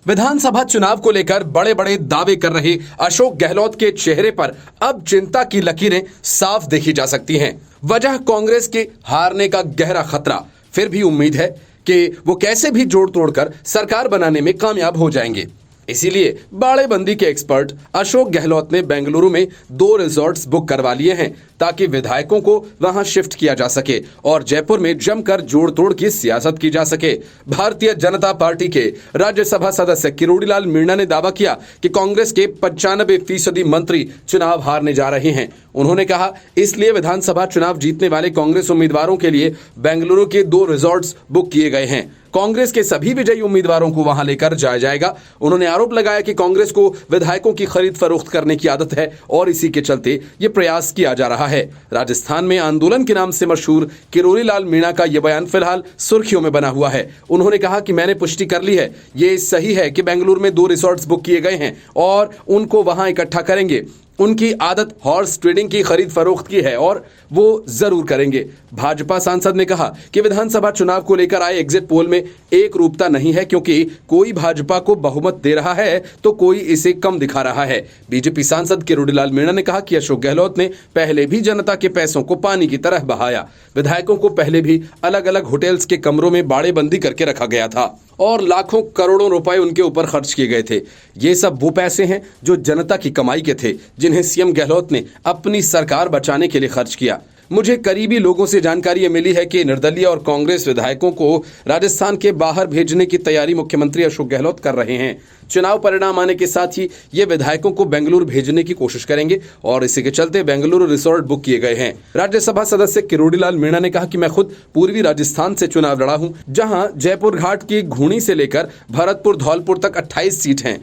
विधानसभा चुनाव को लेकर बड़े बड़े दावे कर रहे अशोक गहलोत के चेहरे पर अब चिंता की लकीरें साफ देखी जा सकती हैं। वजह कांग्रेस के हारने का गहरा खतरा। फिर भी उम्मीद है कि वो कैसे भी जोड़ तोड़कर सरकार बनाने में कामयाब हो जाएंगे। इसीलिए बाड़ेबंदी के एक्सपर्ट अशोक गहलोत ने बेंगलुरु में 2 रिजॉर्ट्स बुक करवा लिए हैं ताकि विधायकों को वहां शिफ्ट किया जा सके और जयपुर में जमकर जोड़ तोड़ की सियासत की जा सके। भारतीय जनता पार्टी के राज्यसभा सदस्य किरोड़ीलाल मीणा ने दावा किया कि कांग्रेस के 95% मंत्री चुनाव हारने जा रहे हैं। उन्होंने कहा, इसलिए विधानसभा चुनाव जीतने वाले कांग्रेस उम्मीदवारों के लिए बेंगलुरु के 2 रिजॉर्ट्स बुक किए गए हैं। कांग्रेस के सभी विजयी उम्मीदवारों को वहां लेकर जाया जाएगा। उन्होंने आरोप लगाया कि कांग्रेस को विधायकों की खरीद फरोख्त करने की आदत है और इसी के चलते ये प्रयास किया जा रहा है। राजस्थान में आंदोलन के नाम से मशहूर किरोड़ीलाल मीणा का यह बयान फिलहाल सुर्खियों में बना हुआ है। उन्होंने कहा कि मैंने पुष्टि कर ली है, ये सही है कि बेंगलुरु में 2 रिसोर्ट्स बुक किए गए हैं और उनको वहां इकट्ठा करेंगे। उनकी आदत हॉर्स ट्रेडिंग की खरीद फरोख्त की है और वो जरूर करेंगे। भाजपा सांसद ने कहा कि विधानसभा चुनाव को लेकर आए एग्जिट पोल में एक रूपता नहीं है, क्योंकि कोई भाजपा को बहुमत दे रहा है तो कोई इसे कम दिखा रहा है। बीजेपी सांसद किरोड़ीलाल मीणा ने कहा कि अशोक गहलोत ने पहले भी जनता के पैसों को पानी की तरह बहाया। विधायकों को पहले भी अलग अलग होटल्स के कमरों में बाड़ेबंदी करके रखा गया था और लाखों करोड़ों रुपए उनके ऊपर खर्च किए गए थे। ये सब वो पैसे हैं जो जनता की कमाई के थे, जिन्हें सीएम गहलोत ने अपनी सरकार बचाने के लिए खर्च किया। मुझे करीबी लोगों से जानकारी मिली है कि निर्दलीय और कांग्रेस विधायकों को राजस्थान के बाहर भेजने की तैयारी मुख्यमंत्री अशोक गहलोत कर रहे हैं। चुनाव परिणाम आने के साथ ही ये विधायकों को बेंगलुरु भेजने की कोशिश करेंगे और इसी के चलते बेंगलुरु रिसोर्ट बुक किए गए हैं। राज्यसभा सदस्य किरोड़ीलाल मीणा ने कहा कि मैं खुद पूर्वी राजस्थान से चुनाव लड़ा हूं, जहां जयपुर घाट की घूणी से लेकर भरतपुर धौलपुर तक 28 सीट हैं।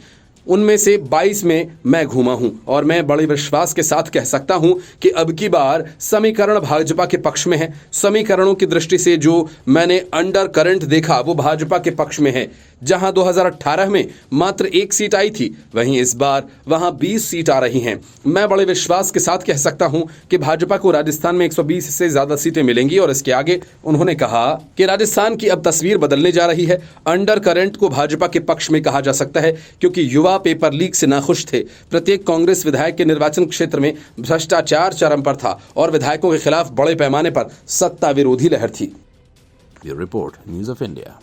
उनमें से 22 में मैं घूमा हूं और मैं बड़े विश्वास के साथ कह सकता हूं कि अब की बार समीकरण भाजपा के पक्ष में है। समीकरणों की दृष्टि से जो मैंने अंडर करंट देखा वो भाजपा के पक्ष में है। जहां 2018 में मात्र 1 सीट आई थी, वहीं इस बार वहां 20 सीट आ रही हैं। मैं बड़े विश्वास के साथ कह सकता हूं कि भाजपा को राजस्थान में 120 से ज्यादा सीटें मिलेंगी। और इसके आगे उन्होंने कहा कि राजस्थान की अब तस्वीर बदलने जा रही है। अंडर करंट को भाजपा के पक्ष में कहा जा सकता है, क्योंकि युवा पेपर लीक से नाखुश थे। प्रत्येक कांग्रेस विधायक के निर्वाचन क्षेत्र में भ्रष्टाचार चरम पर था और विधायकों के खिलाफ बड़े पैमाने पर सत्ता विरोधी लहर थी। Report news of India.